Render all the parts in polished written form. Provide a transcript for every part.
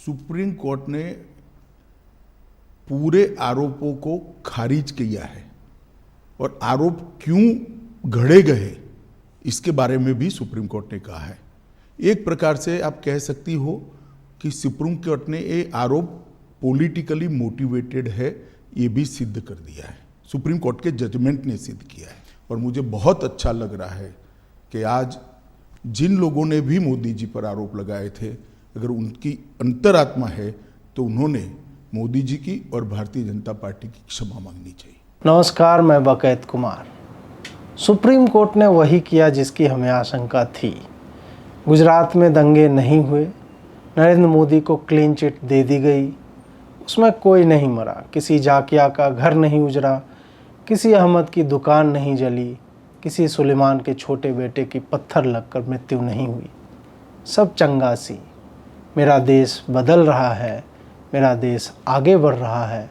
Supreme court ने पूरे आरोपों को खारिज किया है और आरोप क्यों घड़े गए इसके बारे में भी सुप्रीम कोर्ट ने कहा है। एक प्रकार से आप कह सकती हो कि सुप्रीम कोर्ट ने ये आरोप पॉलिटिकली मोटिवेटेड है, ये भी सिद्ध कर दिया है। सुप्रीम कोर्ट के जजमेंट ने सिद्ध किया है और मुझे बहुत अच्छा लग रहा है कि आज जिन लोगों ने भी मोदी जी पर आरोप लगाए थे, अगर उनकी अंतरात्मा है तो उन्होंने मोदी जी की और भारतीय जनता पार्टी की क्षमा मांगनी चाहिए। नमस्कार, मैं बकैत कुमार। सुप्रीम कोर्ट ने वही किया जिसकी हमें आशंका थी। गुजरात में दंगे नहीं हुए, नरेंद्र मोदी को क्लीन चिट दे दी गई, उसमें कोई नहीं मरा, किसी जाकिया का घर नहीं उजड़ा, किसी अहमद की दुकान नहीं जली, किसी सुलेमान के छोटे बेटे की पत्थर लगकर मृत्यु नहीं हुई। सब चंगा सी। मेरा देश बदल रहा है, मेरा देश आगे बढ़ रहा है,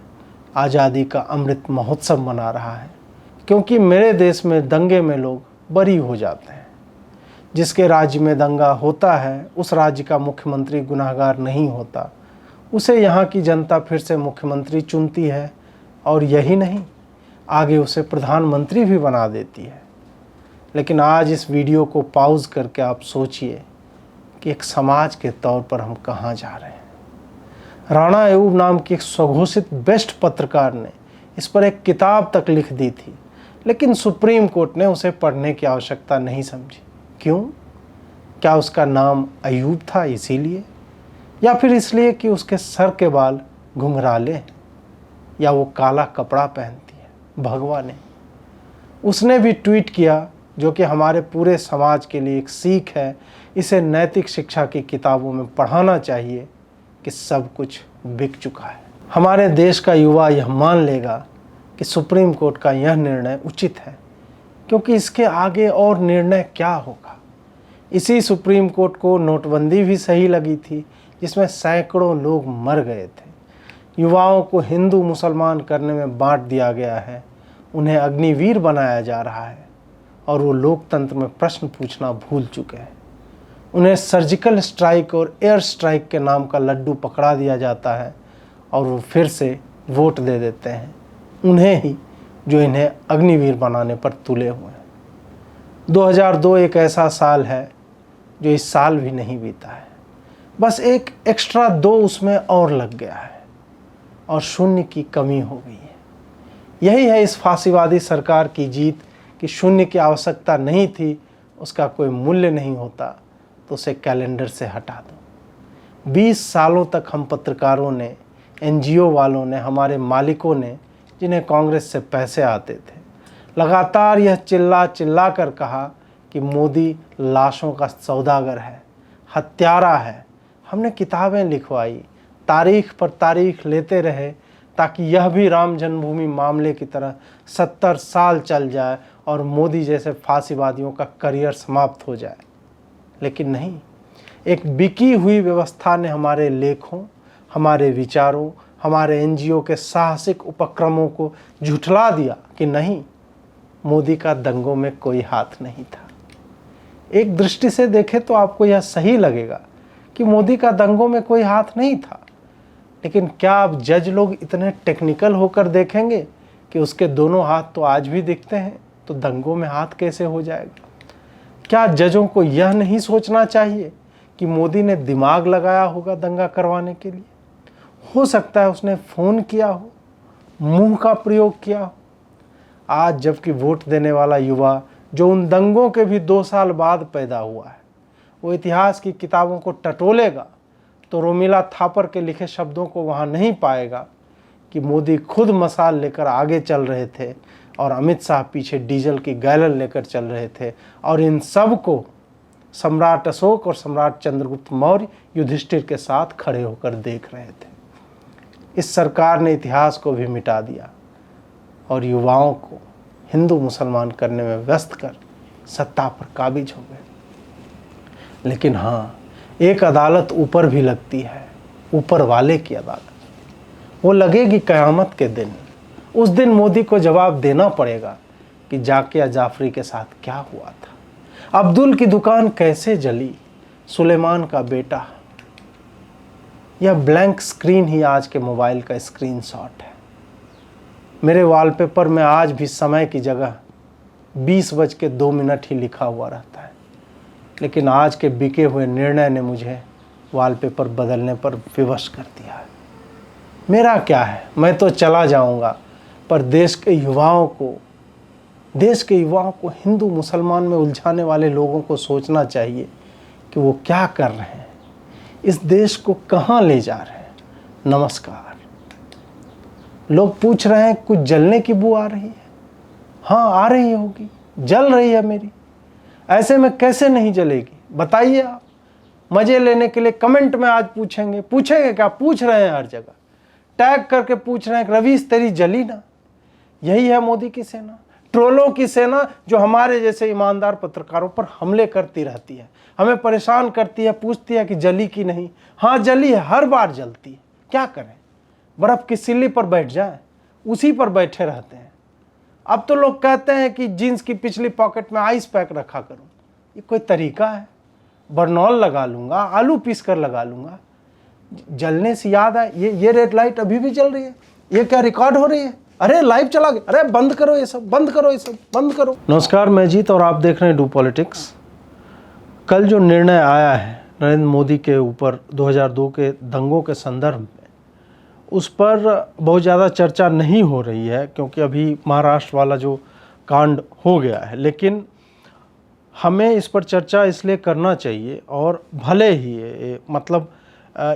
आज़ादी का अमृत महोत्सव मना रहा है, क्योंकि मेरे देश में दंगे में लोग बरी हो जाते हैं। जिसके राज्य में दंगा होता है उस राज्य का मुख्यमंत्री गुनहगार नहीं होता, उसे यहाँ की जनता फिर से मुख्यमंत्री चुनती है और यही नहीं, आगे उसे प्रधानमंत्री भी बना देती है। लेकिन आज इस वीडियो को पॉज करके आप सोचिए कि एक समाज के तौर पर हम कहाँ जा रहे हैं। राणा अयूब नाम की एक स्वघोषित बेस्ट पत्रकार ने इस पर एक किताब तक लिख दी थी, लेकिन सुप्रीम कोर्ट ने उसे पढ़ने की आवश्यकता नहीं समझी। क्यों? क्या उसका नाम अयूब था इसीलिए, या फिर इसलिए कि उसके सर के बाल घुंघराले हैं, या वो काला कपड़ा पहनती है? भगवान ने उसने भी ट्वीट किया, जो कि हमारे पूरे समाज के लिए एक सीख है। इसे नैतिक शिक्षा की किताबों में पढ़ाना चाहिए कि सब कुछ बिक चुका है। हमारे देश का युवा यह मान लेगा कि सुप्रीम कोर्ट का यह निर्णय उचित है, क्योंकि इसके आगे और निर्णय क्या होगा। इसी सुप्रीम कोर्ट को नोटबंदी भी सही लगी थी, जिसमें सैकड़ों लोग मर गए थे। युवाओं को हिंदू मुसलमान करने में बांट दिया गया है, उन्हें अग्निवीर बनाया जा रहा है और वो लोकतंत्र में प्रश्न पूछना भूल चुके हैं। उन्हें सर्जिकल स्ट्राइक और एयर स्ट्राइक के नाम का लड्डू पकड़ा दिया जाता है और वो फिर से वोट दे देते हैं उन्हें ही जो इन्हें अग्निवीर बनाने पर तुले हुए हैं। 2002 एक ऐसा साल है जो इस साल भी नहीं बीता है, बस एक एक्स्ट्रा 2 उसमें और लग गया है और शून्य की कमी हो गई है। यही है इस फांसीवादी सरकार की जीत कि शून्य की आवश्यकता नहीं थी, उसका कोई मूल्य नहीं होता तो उसे कैलेंडर से हटा दो। 20 सालों तक हम पत्रकारों ने, एनजीओ वालों ने, हमारे मालिकों ने, जिन्हें कांग्रेस से पैसे आते थे, लगातार यह चिल्ला चिल्ला कर कहा कि मोदी लाशों का सौदागर है, हत्यारा है। हमने किताबें लिखवाई, तारीख पर तारीख लेते रहे ताकि यह भी राम जन्मभूमि मामले की तरह 70 साल चल जाए और मोदी जैसे फांसीवादियों का करियर समाप्त हो जाए। लेकिन नहीं, एक बिकी हुई व्यवस्था ने हमारे लेखों, हमारे विचारों, हमारे एनजीओ के साहसिक उपक्रमों को झुठला दिया कि नहीं, मोदी का दंगों में कोई हाथ नहीं था। एक दृष्टि से देखें तो आपको यह सही लगेगा कि मोदी का दंगों में कोई हाथ नहीं था, लेकिन क्या आप जज लोग इतने टेक्निकल होकर देखेंगे कि उसके दोनों हाथ तो आज भी दिखते हैं, तो दंगों में हाथ कैसे हो जाएगा? क्या जजों को यह नहीं सोचना चाहिए कि मोदी ने दिमाग लगाया होगा दंगा करवाने के लिए? हो सकता है उसने फ़ोन किया हो, मुंह का प्रयोग किया हो। आज जबकि वोट देने वाला युवा, जो उन दंगों के भी 2 साल बाद पैदा हुआ है, वो इतिहास की किताबों को टटोलेगा तो रोमिला थापर के लिखे शब्दों को वहाँ नहीं पाएगा कि मोदी खुद मसाल लेकर आगे चल रहे थे और अमित शाह पीछे डीजल की गैलन लेकर चल रहे थे, और इन सब को सम्राट अशोक और सम्राट चंद्रगुप्त मौर्य युधिष्ठिर के साथ खड़े होकर देख रहे थे। इस सरकार ने इतिहास को भी मिटा दिया और युवाओं को हिंदू मुसलमान करने में व्यस्त कर सत्ता पर काबिज हो गए। लेकिन हाँ, एक अदालत ऊपर भी लगती है, ऊपर वाले की अदालत। वो लगेगी क़यामत के दिन। उस दिन मोदी को जवाब देना पड़ेगा कि जाकिया जाफरी के साथ क्या हुआ था, अब्दुल की दुकान कैसे जली, सुलेमान का बेटा यह ब्लैंक स्क्रीन ही आज के मोबाइल का स्क्रीनशॉट है। मेरे वॉलपेपर में आज भी समय की जगह 20:02 ही लिखा हुआ रहता है, लेकिन आज के बिके हुए निर्णय ने मुझे वॉलपेपर बदलने पर विवश कर दिया है। मेरा क्या है, मैं तो चला जाऊंगा, पर देश के युवाओं को हिंदू मुसलमान में उलझाने वाले लोगों को सोचना चाहिए कि वो क्या कर रहे हैं, इस देश को कहाँ ले जा रहे हैं। नमस्कार। लोग पूछ रहे हैं कुछ जलने की बू आ रही है। हाँ, आ रही होगी, जल रही है मेरी। ऐसे में कैसे नहीं जलेगी बताइए आप। मजे लेने के लिए कमेंट में आज पूछेंगे क्या, पूछ रहे हैं हर जगह, टैग करके पूछ रहे हैं रवीश तेरी जली ना। यही है मोदी की सेना, ट्रोलों की सेना, जो हमारे जैसे ईमानदार पत्रकारों पर हमले करती रहती है, हमें परेशान करती है, पूछती है कि जली कि नहीं। हाँ जली है, हर बार जलती है। क्या करें, बर्फ की सिल्ली पर बैठ जाएं, उसी पर बैठे रहते हैं। अब तो लोग कहते हैं कि जीन्स की पिछली पॉकेट में आइस पैक रखा करूं। ये कोई तरीका है? बर्नॉल लगा लूंगा, आलू पीस कर लगा लूंगा। जलने से याद है, ये रेड लाइट अभी भी जल रही है। ये क्या रिकॉर्ड हो रही है? अरे लाइव चला गया, अरे बंद करो ये सब, बंद करो ये सब, बंद करो। नमस्कार, मैं जीत और आप देख रहे हैं डू पॉलिटिक्स। कल जो निर्णय आया है नरेंद्र मोदी के ऊपर 2002 के दंगों के संदर्भ में, उस पर बहुत ज़्यादा चर्चा नहीं हो रही है, क्योंकि अभी महाराष्ट्र वाला जो कांड हो गया है। लेकिन हमें इस पर चर्चा इसलिए करना चाहिए, और भले ही मतलब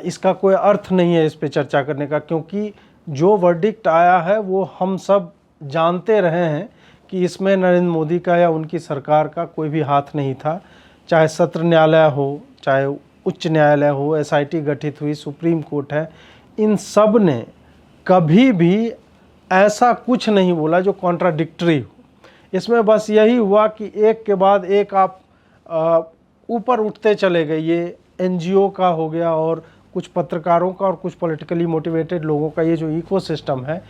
इसका कोई अर्थ नहीं है इस पर चर्चा करने का, क्योंकि जो वर्डिक्ट आया है वो हम सब जानते रहे हैं कि इसमें नरेंद्र मोदी का या उनकी सरकार का कोई भी हाथ नहीं था। चाहे सत्र न्यायालय हो, चाहे उच्च न्यायालय हो, एसआईटी गठित हुई, सुप्रीम कोर्ट है, इन सब ने कभी भी ऐसा कुछ नहीं बोला जो कॉन्ट्राडिक्टरी हो। इसमें बस यही हुआ कि एक के बाद एक आप ऊपर उठते चले गए। ये एनजीओ का हो गया, और कुछ पत्रकारों का, और कुछ पॉलिटिकली मोटिवेटेड लोगों का ये जो इकोसिस्टम है,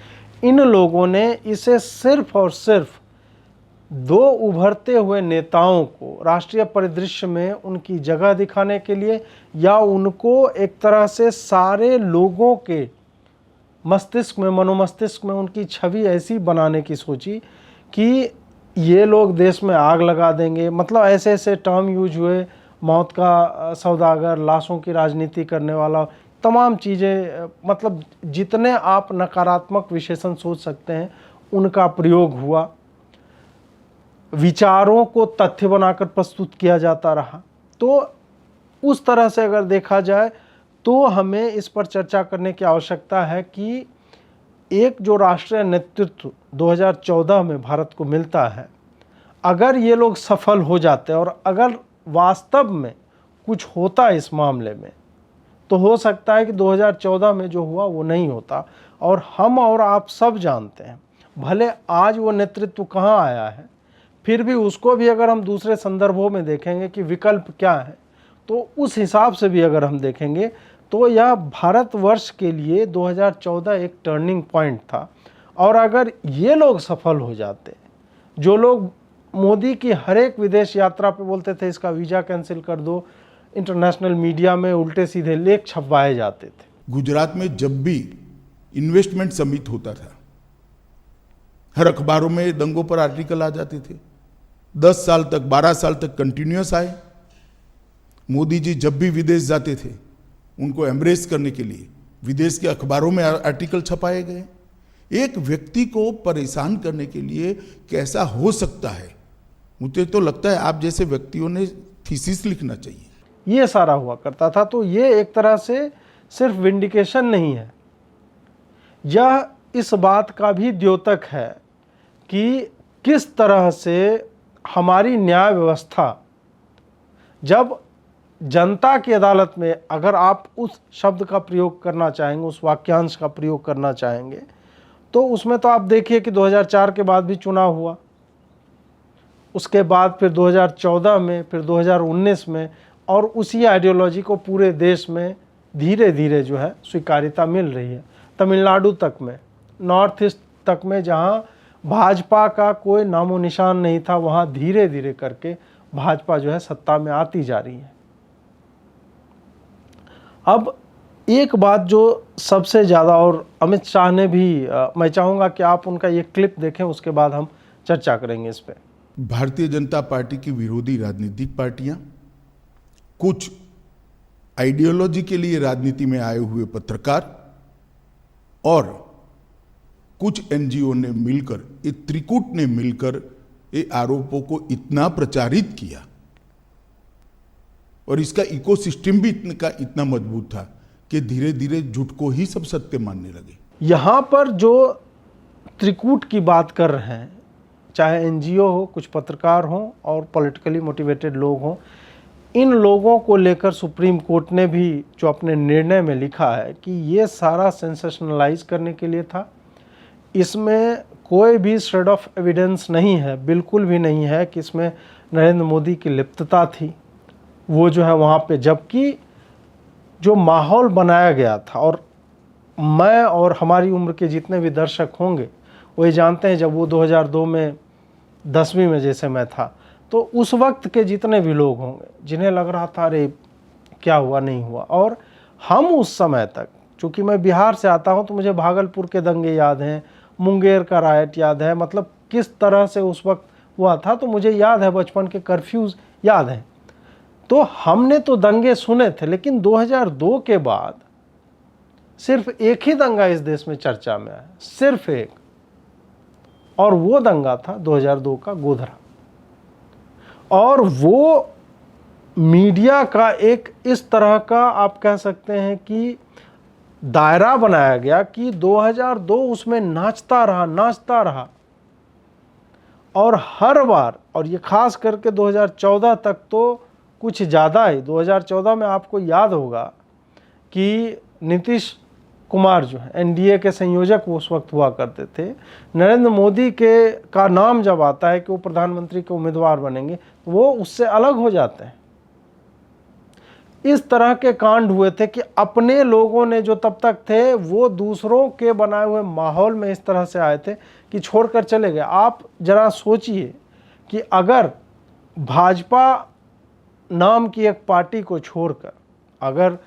इन लोगों ने इसे सिर्फ और सिर्फ दो उभरते हुए नेताओं को राष्ट्रीय परिदृश्य में उनकी जगह दिखाने के लिए, या उनको एक तरह से सारे लोगों के मस्तिष्क में, मनोमस्तिष्क में उनकी छवि ऐसी बनाने की सोची कि ये लोग देश में आग लगा देंगे। मतलब ऐसे ऐसे टर्म यूज हुए, मौत का सौदागर, लाशों की राजनीति करने वाला, तमाम चीज़ें, मतलब जितने आप नकारात्मक विशेषण सोच सकते हैं उनका प्रयोग हुआ। विचारों को तथ्य बनाकर प्रस्तुत किया जाता रहा। तो उस तरह से अगर देखा जाए तो हमें इस पर चर्चा करने की आवश्यकता है कि एक जो राष्ट्रीय नेतृत्व 2014 में भारत को मिलता है, अगर ये लोग सफल हो जाते और अगर वास्तव में कुछ होता इस मामले में, तो हो सकता है कि 2014 में जो हुआ वो नहीं होता। और हम और आप सब जानते हैं, भले आज वो नेतृत्व कहाँ आया है, फिर भी उसको भी अगर हम दूसरे संदर्भों में देखेंगे कि विकल्प क्या है, तो उस हिसाब से भी अगर हम देखेंगे तो यह भारतवर्ष के लिए 2014 एक टर्निंग पॉइंट था। और अगर ये लोग सफल हो जाते, जो लोग मोदी की हर एक विदेश यात्रा पे बोलते थे इसका वीज़ा कैंसिल कर दो, इंटरनेशनल मीडिया में उल्टे सीधे लेख छपवाए जाते थे। गुजरात में जब भी इन्वेस्टमेंट समिट होता था, हर अखबारों में दंगों पर आर्टिकल आ जाते थे। 10 साल तक, 12 साल तक कंटिन्यूअस आए। मोदी जी जब भी विदेश जाते थे, उनको एम्ब्रेस करने के लिए विदेश के अखबारों में आर्टिकल छपाए गए। एक व्यक्ति को परेशान करने के लिए कैसा हो सकता है? मुझे तो लगता है आप जैसे व्यक्तियों ने थीसिस लिखना चाहिए। ये सारा हुआ करता था। तो ये एक तरह से सिर्फ विंडिकेशन नहीं है, यह इस बात का भी द्योतक है कि किस तरह से हमारी न्याय व्यवस्था, जब जनता की अदालत में अगर आप उस शब्द का प्रयोग करना चाहेंगे, उस वाक्यांश का प्रयोग करना चाहेंगे, तो उसमें तो आप देखिए कि 2004 के बाद भी चुनाव हुआ, उसके बाद फिर 2014 में, फिर 2019 में, और उसी आइडियोलॉजी को पूरे देश में धीरे धीरे जो है स्वीकार्यता मिल रही है। तमिलनाडु तक में, नॉर्थ ईस्ट तक में, जहाँ भाजपा का कोई नामो निशान नहीं था, वहाँ धीरे धीरे करके भाजपा जो है सत्ता में आती जा रही है। अब एक बात जो सबसे ज़्यादा, और अमित शाह ने भी मैं चाहूँगा कि आप उनका ये क्लिप देखें, उसके बाद हम चर्चा करेंगे इस पे। भारतीय जनता पार्टी की विरोधी राजनीतिक पार्टियां, कुछ आइडियोलॉजी के लिए राजनीति में आए हुए पत्रकार और कुछ एनजीओ ने मिलकर, ये त्रिकूट ने मिलकर ये आरोपों को इतना प्रचारित किया और इसका इकोसिस्टम भी इतना मजबूत था कि धीरे धीरे झूठ को ही सब सत्य मानने लगे। यहाँ पर जो त्रिकूट की बात कर रहे हैं, चाहे एनजीओ हो, कुछ पत्रकार हों और पॉलिटिकली मोटिवेटेड लोग हों, इन लोगों को लेकर सुप्रीम कोर्ट ने भी जो अपने निर्णय में लिखा है कि ये सारा सेंसेशनलाइज करने के लिए था। इसमें कोई भी श्रेड ऑफ एविडेंस नहीं है, बिल्कुल भी नहीं है कि इसमें नरेंद्र मोदी की लिप्तता थी। वो जो है वहाँ पे, जबकि जो माहौल बनाया गया था, और मैं और हमारी उम्र के जितने भी दर्शक होंगे वो ये जानते हैं, जब वो 2002 में 10वीं में जैसे मैं था, तो उस वक्त के जितने भी लोग होंगे जिन्हें लग रहा था अरे क्या हुआ नहीं हुआ, और हम उस समय तक, चूँकि मैं बिहार से आता हूँ तो मुझे भागलपुर के दंगे याद हैं, मुंगेर का रायट याद है, मतलब किस तरह से उस वक्त हुआ था, तो मुझे याद है, बचपन के कर्फ्यूज़ याद हैं। तो हमने तो दंगे सुने थे, लेकिन 2002 के बाद सिर्फ एक ही दंगा इस देश में चर्चा में आया, सिर्फ एक, और वो दंगा था 2002 का गोधरा। और वो मीडिया का एक इस तरह का, आप कह सकते हैं कि दायरा बनाया गया कि 2002 उसमें नाचता रहा, और हर बार, और ये खास करके 2014 तक तो कुछ ज़्यादा ही। 2014 में आपको याद होगा कि नीतीश कुमार जो है एनडीए के संयोजक वो उस वक्त हुआ करते थे, नरेंद्र मोदी का नाम जब आता है कि वो प्रधानमंत्री के उम्मीदवार बनेंगे, तो वो उससे अलग हो जाते हैं। इस तरह के कांड हुए थे कि अपने लोगों ने जो तब तक थे वो दूसरों के बनाए हुए माहौल में इस तरह से आए थे कि छोड़कर चले गए। आप जरा सोचिए कि अगर भाजपा नाम की एक पार्टी को छोड़कर, अगर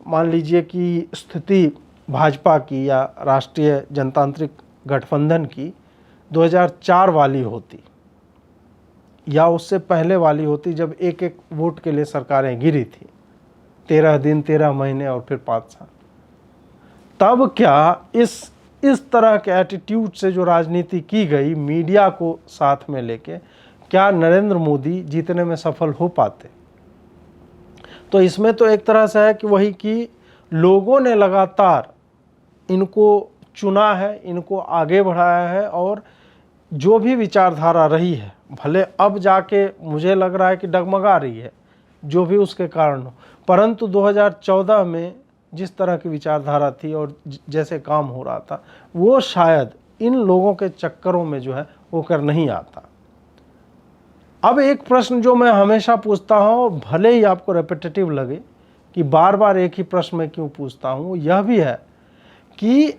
मान लीजिए कि स्थिति भाजपा की या राष्ट्रीय जनतांत्रिक गठबंधन की 2004 वाली होती या उससे पहले वाली होती, जब एक एक वोट के लिए सरकारें गिरी थी, 13 दिन, 13 महीने और फिर 5 साल, तब क्या इस तरह के एटीट्यूड से जो राजनीति की गई मीडिया को साथ में लेके, क्या नरेंद्र मोदी जीतने में सफल हो पाते? तो इसमें तो एक तरह से है कि वही कि लोगों ने लगातार इनको चुना है, इनको आगे बढ़ाया है, और जो भी विचारधारा रही है, भले अब जाके मुझे लग रहा है कि डगमगा रही है, जो भी उसके कारण हो, परंतु 2014 में जिस तरह की विचारधारा थी और जैसे काम हो रहा था, वो शायद इन लोगों के चक्करों में जो है वो कर नहीं आता। अब एक प्रश्न जो मैं हमेशा पूछता हूँ, भले ही आपको रेपिटेटिव लगे कि बार बार एक ही प्रश्न मैं क्यों पूछता हूँ, यह भी है कि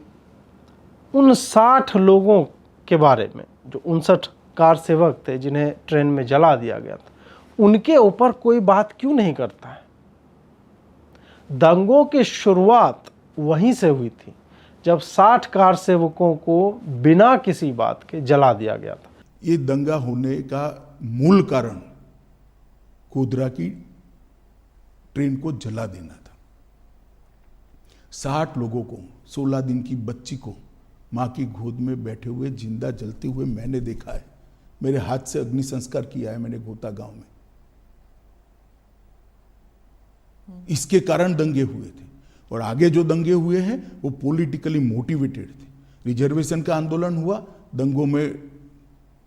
उन 60 लोगों के बारे में, जो 59 कार सेवक थे जिन्हें ट्रेन में जला दिया गया था, उनके ऊपर कोई बात क्यों नहीं करता है? दंगों की शुरुआत वहीं से हुई थी, जब 60 कार सेवकों को बिना किसी बात के जला दिया गया था। ये दंगा होने का मूल कारण गोधरा की ट्रेन को जला देना था। 60 लोगों को, 16 दिन की बच्ची को माँ की गोद में बैठे हुए जिंदा जलते हुए मैंने देखा है। मेरे हाथ से अग्नि संस्कार किया है मैंने गोता गांव में। इसके कारण दंगे हुए थे, और आगे जो दंगे हुए हैं वो पॉलिटिकली मोटिवेटेड थे। रिजर्वेशन का आंदोलन हुआ, दंगों में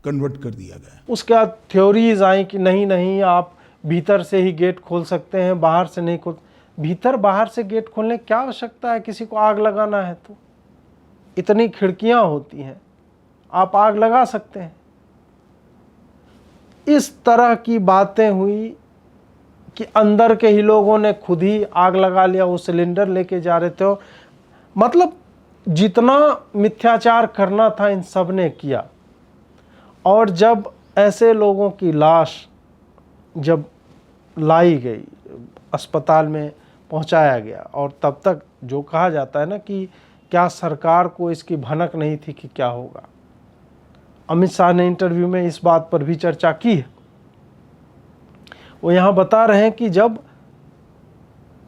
कन्वर्ट कर दिया गया। उसके बाद थ्योरीज आई कि नहीं आप भीतर से ही गेट खोल सकते हैं, बाहर से नहीं खोल। भीतर बाहर से गेट खोलने क्या आवश्यकता है? किसी को आग लगाना है तो इतनी खिड़कियां होती हैं, आप आग लगा सकते हैं। इस तरह की बातें हुई कि अंदर के ही लोगों ने खुद ही आग लगा लिया, वो सिलेंडर लेके जा रहे थे। मतलब जितना मिथ्याचार करना था इन सब ने किया। और जब ऐसे लोगों की लाश जब लाई गई, अस्पताल में पहुंचाया गया। और तब तक जो कहा जाता है ना कि क्या सरकार को इसकी भनक नहीं थी कि क्या होगा। अमित शाह ने इंटरव्यू में इस बात पर भी चर्चा की है। वो यहाँ बता रहे हैं कि जब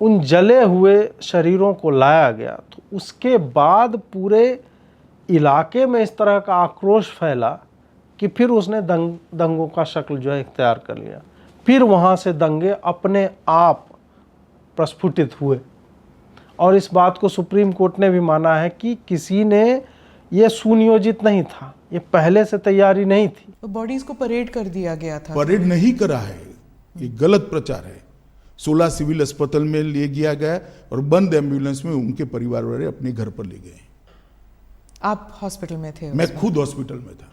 उन जले हुए शरीरों को लाया गया तो उसके बाद पूरे इलाके में इस तरह का आक्रोश फैला कि फिर उसने दंगों का शक्ल जो है इख्तियार कर लिया। फिर वहाँ से दंगे अपने आप प्रस्फुटित हुए और इस बात को सुप्रीम कोर्ट ने भी माना है कि किसी ने ये सुनियोजित नहीं था, ये पहले से तैयारी नहीं थी। बॉडीज को परेड कर दिया गया था। परेड नहीं करा है, ये गलत प्रचार है। 16 सिविल अस्पताल में ले गया गया और बंद एम्बुलेंस में उनके परिवार वाले अपने घर पर ले गए। आप हॉस्पिटल में थे? मैं खुद हॉस्पिटल में था।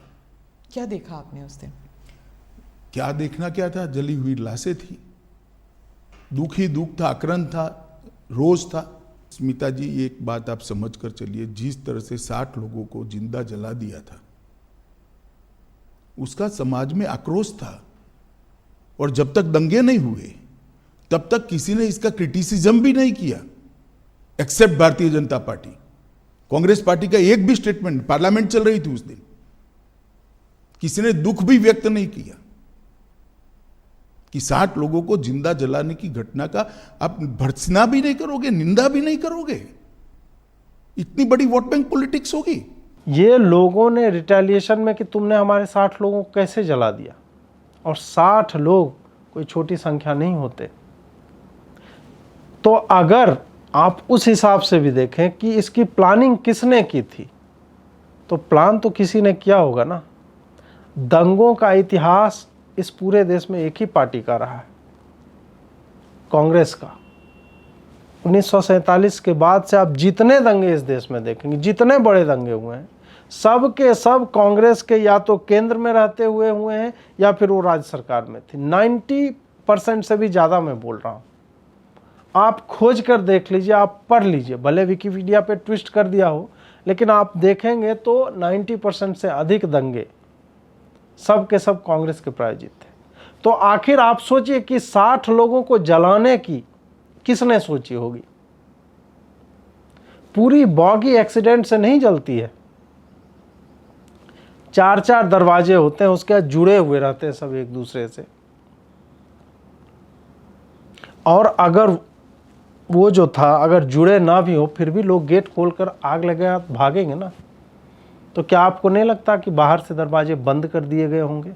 क्या देखा आपने उस दिन? क्या देखना क्या था, जली हुई लाशें थी, दुख ही दुख था, आक्रांत था, रोज था। स्मिता जी, एक बात आप समझ कर चलिए, जिस तरह से 60 लोगों को जिंदा जला दिया था उसका समाज में आक्रोश था। और जब तक दंगे नहीं हुए तब तक किसी ने इसका क्रिटिसिज्म भी नहीं किया, accept Bharatiya Janata party. Congress party का एक भी स्टेटमेंट, पार्लियामेंट चल रही थी उस दिन, किसी ने दुख भी व्यक्त नहीं किया कि 60 लोगों को जिंदा जलाने की घटना का आप भर्त्सना भी नहीं करोगे, निंदा भी नहीं करोगे। इतनी बड़ी वोट बैंक पॉलिटिक्स होगी। ये लोगों ने रिटेलिएशन में कि तुमने हमारे 60 लोगों को कैसे जला दिया, और 60 लोग कोई छोटी संख्या नहीं होते। तो अगर आप उस हिसाब से भी देखें कि इसकी प्लानिंग किसने की थी, तो प्लान तो किसी ने किया होगा ना। दंगों का इतिहास इस पूरे देश में एक ही पार्टी का रहा है, कांग्रेस का। 1947 के बाद से आप जितने दंगे इस देश में देखेंगे, जितने बड़े दंगे हुए हैं, सब के सब कांग्रेस के या तो केंद्र में रहते हुए हैं या फिर वो राज्य सरकार में थी। 90% से भी ज़्यादा मैं बोल रहा हूँ। आप खोज कर देख लीजिए, आप पढ़ लीजिए, भले विकिपीडिया पे ट्विस्ट कर दिया हो, लेकिन आप देखेंगे तो 90% से अधिक दंगे सब के सब कांग्रेस के प्रायोजित थे। तो आखिर आप सोचिए कि 60 लोगों को जलाने की किसने सोची होगी। पूरी बॉगी एक्सीडेंट से नहीं जलती है। 4-4 दरवाजे होते हैं, उसके जुड़े हुए रहते हैं सब एक दूसरे से। और अगर वो जो था, अगर जुड़े ना भी हो, फिर भी लोग गेट खोलकर आग लगा भागेंगे ना। तो क्या आपको नहीं लगता कि बाहर से दरवाजे बंद कर दिए गए होंगे?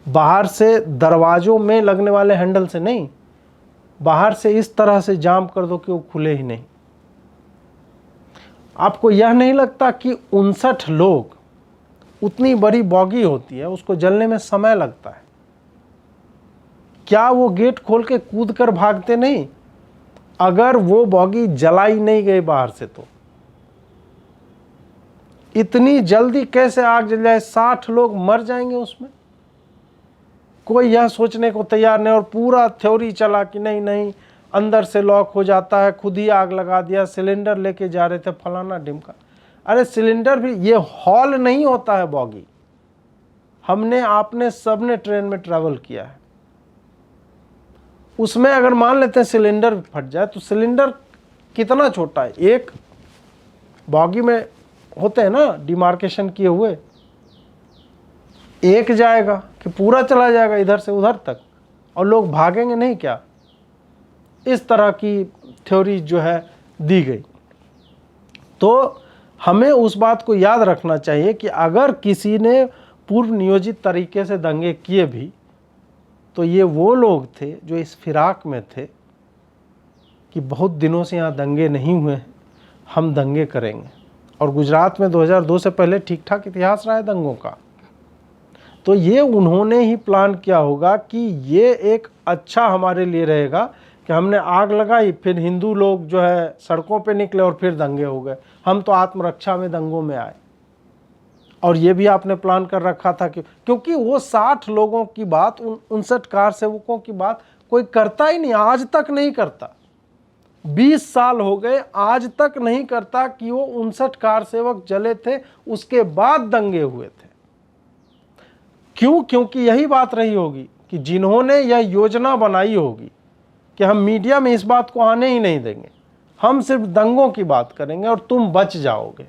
बाहर से दरवाजों में लगने वाले हैंडल से नहीं, बाहर से इस तरह से जाम कर दो कि वो खुले ही नहीं। आपको यह नहीं लगता कि 59 लोग, उतनी बड़ी बॉगी होती है, उसको जलने में समय लगता है, क्या वो गेट खोल के कूद कर भागते नहीं? अगर वो बॉगी जलाई नहीं गई बाहर से तो इतनी जल्दी कैसे आग जल जाए? 60 लोग मर जाएंगे उसमें, कोई यह सोचने को तैयार नहीं। और पूरा थ्योरी चला कि नहीं नहीं, अंदर से लॉक हो जाता है, खुद ही आग लगा दिया, सिलेंडर लेके जा रहे थे फलाना ढिमका। अरे सिलेंडर भी, ये हॉल नहीं होता है बॉगी। हमने, आपने, सबने ट्रेन में ट्रैवल किया है, उसमें अगर मान लेते हैं सिलेंडर फट जाए तो सिलेंडर कितना छोटा है, एक बॉगी में होते हैं ना डिमार्केशन किए हुए, एक जाएगा कि पूरा चला जाएगा इधर से उधर तक, और लोग भागेंगे नहीं क्या? इस तरह की थ्योरी जो है दी गई। तो हमें उस बात को याद रखना चाहिए कि अगर किसी ने पूर्व नियोजित तरीके से दंगे किए भी, तो ये वो लोग थे जो इस फिराक में थे कि बहुत दिनों से यहाँ दंगे नहीं हुए हैं, हम दंगे करेंगे। और गुजरात में 2002 से पहले ठीक ठाक इतिहास रहा है दंगों का। तो ये उन्होंने ही प्लान किया होगा कि ये एक अच्छा हमारे लिए रहेगा कि हमने आग लगाई, फिर हिंदू लोग जो है सड़कों पे निकले और फिर दंगे हो गए, हम तो आत्मरक्षा में दंगों में आए। और ये भी आपने प्लान कर रखा था कि क्योंकि वो 60 लोगों की बात, 59 कार सेवकों की बात कोई करता ही नहीं, आज तक नहीं करता। 20 साल हो गए, आज तक नहीं करता कि वो 59 कार सेवक जले थे, उसके बाद दंगे हुए थे। क्यों? क्योंकि यही बात रही होगी कि जिन्होंने यह योजना बनाई होगी कि हम मीडिया में इस बात को आने ही नहीं देंगे, हम सिर्फ दंगों की बात करेंगे और तुम बच जाओगे।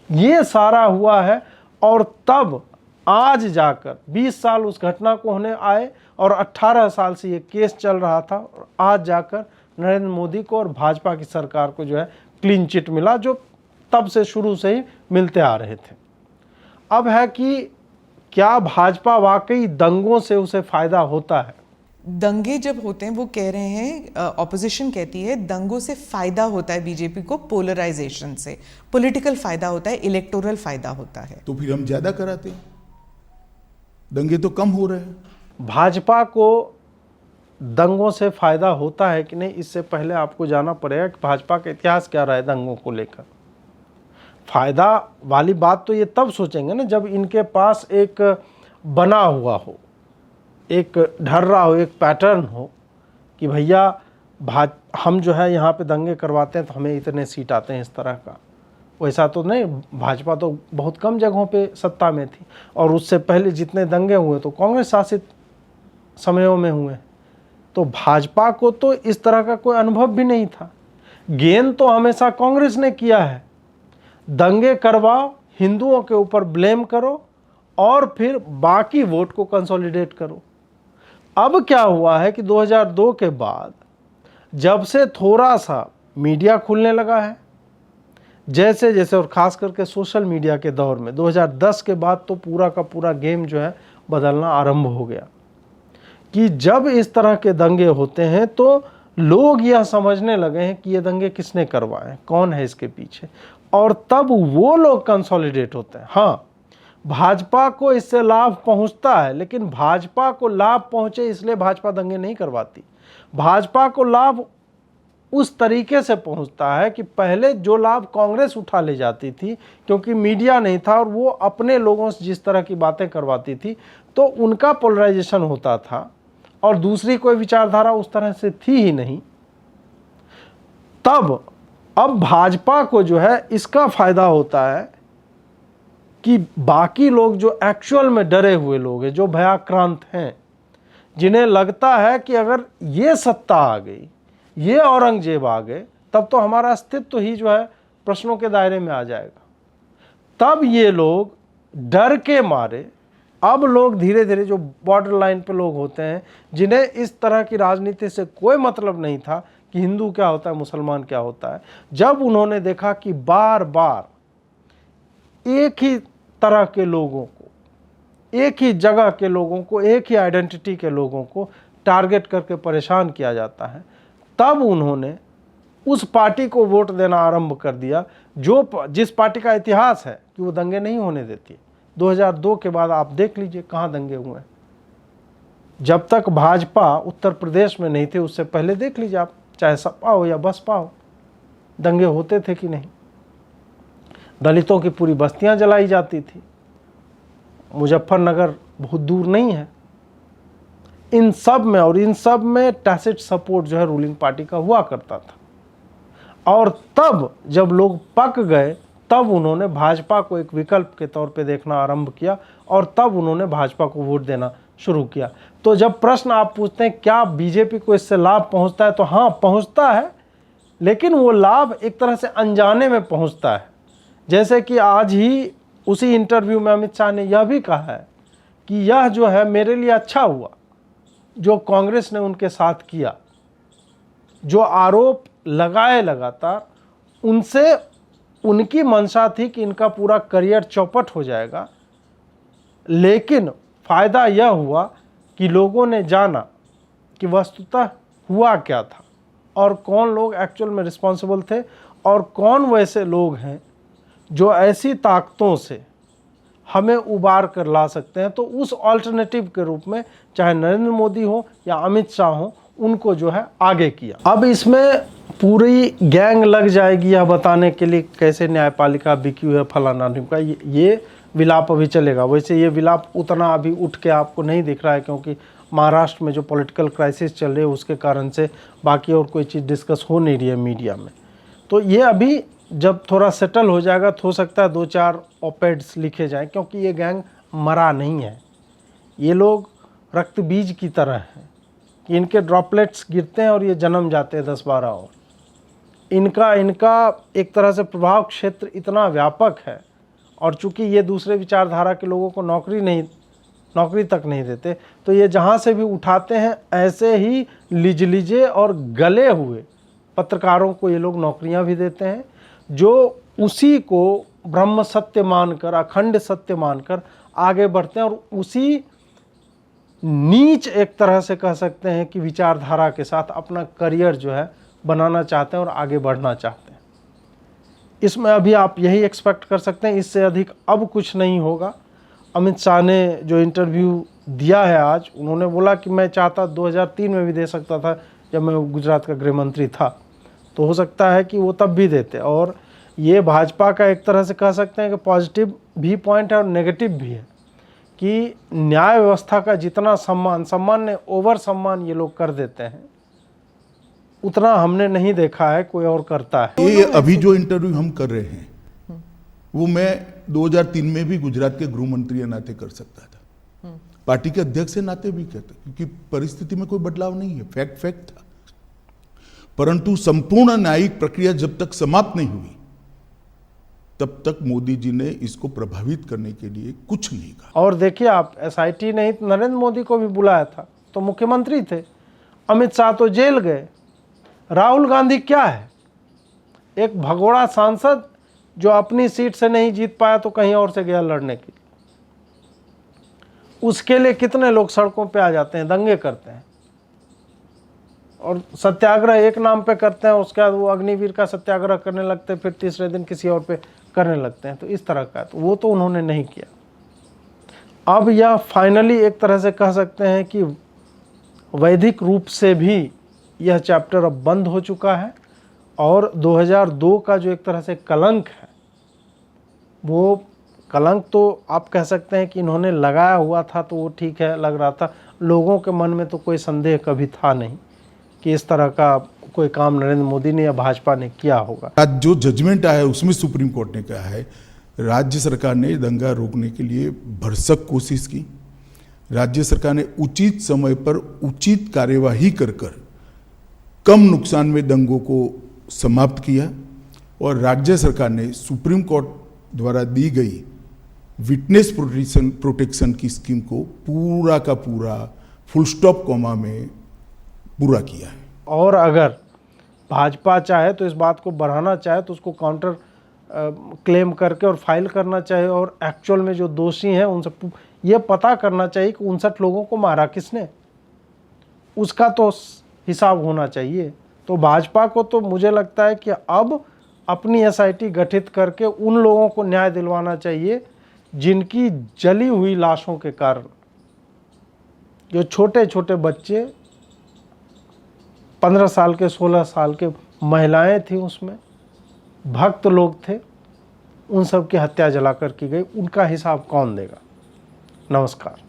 ये सारा हुआ है और तब आज जाकर 20 साल उस घटना को होने आए और 18 साल से ये केस चल रहा था और आज जाकर नरेंद्र मोदी को और भाजपा की सरकार को जो है क्लीन चिट मिला, जो तब से शुरू से ही मिलते आ रहे थे। अब है कि क्या भाजपा वाकई दंगों से उसे फायदा होता है? दंगे जब होते हैं, वो कह रहे हैं, ऑपोजिशन कहती है दंगों से फायदा होता है बीजेपी को, पोलराइजेशन से पॉलिटिकल फायदा होता है, इलेक्टोरल फायदा होता है। तो फिर हम ज्यादा कराते हैं, दंगे तो कम हो रहे हैं। भाजपा को दंगों से फायदा होता है कि नहीं, इससे पहले आपको जाना पड़ेगा कि भाजपा का इतिहास क्या रहा है दंगों को लेकर। फायदा वाली बात तो ये तब सोचेंगे ना जब इनके पास एक बना हुआ हो, एक ढर्रा हो, एक पैटर्न हो कि भैया हम जो है यहाँ पे दंगे करवाते हैं तो हमें इतने सीट आते हैं, इस तरह का। वैसा तो नहीं, भाजपा तो बहुत कम जगहों पे सत्ता में थी और उससे पहले जितने दंगे हुए तो कांग्रेस शासित समयों में हुए। तो भाजपा को तो इस तरह का कोई अनुभव भी नहीं था। गेन तो हमेशा कांग्रेस ने किया है, दंगे करवाओ, हिंदुओं के ऊपर ब्लेम करो और फिर बाकी वोट को कंसोलिडेट करो। अब क्या हुआ है कि 2002 के बाद जब से थोड़ा सा मीडिया खुलने लगा है, जैसे जैसे, और ख़ास करके सोशल मीडिया के दौर में 2010 के बाद तो पूरा का पूरा गेम जो है बदलना आरंभ हो गया कि जब इस तरह के दंगे होते हैं तो लोग यह समझने लगे हैं कि ये दंगे किसने करवाए, कौन है इसके पीछे, और तब वो लोग कंसोलिडेट होते हैं। हाँ, भाजपा को इससे लाभ पहुंचता है, लेकिन भाजपा को लाभ पहुंचे इसलिए भाजपा दंगे नहीं करवाती। भाजपा को लाभ उस तरीके से पहुंचता है कि पहले जो लाभ कांग्रेस उठा ले जाती थी, क्योंकि मीडिया नहीं था और वो अपने लोगों से जिस तरह की बातें करवाती थी तो उनका पोलराइजेशन होता था और दूसरी कोई विचारधारा उस तरह से थी ही नहीं। तब अब भाजपा को जो है इसका फायदा होता है कि बाकी लोग जो एक्चुअल में डरे हुए लोग हैं, जो भयाक्रांत हैं, जिन्हें लगता है कि अगर ये सत्ता आ गई, ये औरंगजेब आ गए, तब तो हमारा अस्तित्व ही जो है प्रश्नों के दायरे में आ जाएगा। तब ये लोग डर के मारे, अब लोग धीरे धीरे, जो बॉर्डर लाइन पे लोग होते हैं जिन्हें इस तरह की राजनीति से कोई मतलब नहीं था कि हिंदू क्या होता है, मुसलमान क्या होता है, जब उन्होंने देखा कि बार बार एक ही तरह के लोगों को, एक ही जगह के लोगों को, एक ही आइडेंटिटी के लोगों को टारगेट करके परेशान किया जाता है, तब उन्होंने उस पार्टी को वोट देना आरंभ कर दिया जिस पार्टी का इतिहास है कि वो दंगे नहीं होने देती। 2002 के बाद आप देख लीजिए कहाँ दंगे हुए। जब तक भाजपा उत्तर प्रदेश में नहीं थे उससे पहले देख लीजिए आप, चाहे सपा हो या बसपा हो, दंगे होते थे कि नहीं। दलितों की पूरी बस्तियां जलाई जाती थी, मुजफ्फरनगर बहुत दूर नहीं है। इन सब में टैसिट सपोर्ट जो है रूलिंग पार्टी का हुआ करता था। और तब जब लोग पक गए तब उन्होंने भाजपा को एक विकल्प के तौर पे देखना आरंभ किया और तब उन्होंने भाजपा को वोट देना शुरू किया। तो जब प्रश्न आप पूछते हैं क्या बीजेपी को इससे लाभ पहुंचता है, तो हाँ पहुंचता है, लेकिन वो लाभ एक तरह से अनजाने में पहुंचता है। जैसे कि आज ही उसी इंटरव्यू में अमित शाह ने यह भी कहा है कि यह जो है मेरे लिए अच्छा हुआ जो कांग्रेस ने उनके साथ किया, जो आरोप लगाए लगातार, उनसे उनकी मंशा थी कि इनका पूरा करियर चौपट हो जाएगा, लेकिन फ़ायदा यह हुआ कि लोगों ने जाना कि वस्तुतः हुआ क्या था और कौन लोग एक्चुअल में रिस्पॉन्सिबल थे और कौन वैसे लोग हैं जो ऐसी ताकतों से हमें उबार कर ला सकते हैं। तो उस ऑल्टरनेटिव के रूप में चाहे नरेंद्र मोदी हो या अमित शाह हो, उनको जो है आगे किया। अब इसमें पूरी गैंग लग जाएगी यह बताने के लिए कैसे न्यायपालिका बिकी हुई है फलाना ढिमका, ये विलाप अभी चलेगा। वैसे ये विलाप उतना अभी उठ के आपको नहीं दिख रहा है क्योंकि महाराष्ट्र में जो पॉलिटिकल क्राइसिस चल रही है उसके कारण से बाकी और कोई चीज़ डिस्कस हो नहीं रही है मीडिया में। तो ये अभी जब थोड़ा सेटल हो जाएगा तो हो सकता है 2-4 ऑपेड्स लिखे जाएं, क्योंकि ये गैंग मरा नहीं है, ये लोग रक्त बीज की तरह हैं कि इनके ड्रॉपलेट्स गिरते हैं और ये जन्म जाते हैं 10-12 और इनका एक तरह से प्रभाव क्षेत्र इतना व्यापक है। और चूंकि ये दूसरे विचारधारा के लोगों को नौकरी तक नहीं देते, तो ये जहाँ से भी उठाते हैं ऐसे ही लिजे और गले हुए पत्रकारों को ये लोग नौकरियां भी देते हैं, जो उसी को ब्रह्म सत्य मानकर, अखंड सत्य मानकर आगे बढ़ते हैं और उसी नीच एक तरह से कह सकते हैं कि विचारधारा के साथ अपना करियर जो है बनाना चाहते हैं और आगे बढ़ना चाहते हैं। इसमें अभी आप यही एक्सपेक्ट कर सकते हैं, इससे अधिक अब कुछ नहीं होगा। अमित शाह ने जो इंटरव्यू दिया है आज, उन्होंने बोला कि मैं चाहता 2003 में भी दे सकता था जब मैं गुजरात का गृह मंत्री था, तो हो सकता है कि वो तब भी देते। और ये भाजपा का एक तरह से कह सकते हैं कि पॉजिटिव भी पॉइंट है और नेगेटिव भी है कि न्याय व्यवस्था का जितना सम्मान ने ओवर सम्मान ये लोग कर देते हैं, उतना हमने नहीं देखा है कोई और करता है। ये अभी जो इंटरव्यू हम कर रहे हैं वो मैं 2003 में भी गुजरात के गृह मंत्री के नाते कर सकता था, पार्टी के अध्यक्ष के नाते भी कहता, क्योंकि परिस्थिति में कोई बदलाव नहीं है, फैक्ट था। परंतु संपूर्ण न्यायिक प्रक्रिया जब तक समाप्त नहीं हुई तब तक मोदी जी ने इसको प्रभावित करने के लिए कुछ नहीं कहा। और देखिए आप, एसआईटी ने नरेंद्र मोदी को भी बुलाया था तो मुख्यमंत्री थे, अमित शाह तो जेल गए, राहुल गांधी क्या है, एक भगोड़ा सांसद जो अपनी सीट से नहीं जीत पाया तो कहीं और से गया लड़ने के लिए। उसके लिए कितने लोग सड़कों पे आ जाते हैं, दंगे करते हैं और सत्याग्रह एक नाम पे करते हैं, उसके बाद वो अग्निवीर का सत्याग्रह करने लगते हैं, फिर तीसरे दिन किसी और पे करने लगते हैं। तो इस तरह का, तो वो तो उन्होंने नहीं किया। अब यह फाइनली एक तरह से कह सकते हैं कि वैधिक रूप से भी यह चैप्टर अब बंद हो चुका है और 2002 का जो एक तरह से कलंक है, वो कलंक तो आप कह सकते हैं कि इन्होंने लगाया हुआ था तो वो ठीक है, लग रहा था, लोगों के मन में तो कोई संदेह कभी था नहीं कि इस तरह का कोई काम नरेंद्र मोदी ने या भाजपा ने किया होगा। आज जो जजमेंट आया है उसमें सुप्रीम कोर्ट ने कहा है राज्य सरकार ने दंगा रोकने के लिए भरसक कोशिश की, राज्य सरकार ने उचित समय पर उचित कार्यवाही कर कम नुकसान में दंगों को समाप्त किया और राज्य सरकार ने सुप्रीम कोर्ट द्वारा दी गई विटनेस प्रोटेक्शन की स्कीम को पूरा का पूरा फुल स्टॉप कॉमा में पूरा किया है। और अगर भाजपा चाहे तो इस बात को बढ़ाना चाहे तो उसको काउंटर क्लेम करके और फाइल करना चाहिए और एक्चुअल में जो दोषी हैं उनसे ये पता करना चाहिए कि 59 लोगों को मारा किसने, उसका तो हिसाब होना चाहिए। तो भाजपा को तो मुझे लगता है कि अब अपनी एसआईटी गठित करके उन लोगों को न्याय दिलवाना चाहिए जिनकी जली हुई लाशों के कारण, जो छोटे छोटे बच्चे, 15 साल के 16 साल के महिलाएं थी, उसमें भक्त लोग थे, उन सब की हत्या जलाकर की गई, उनका हिसाब कौन देगा। नमस्कार।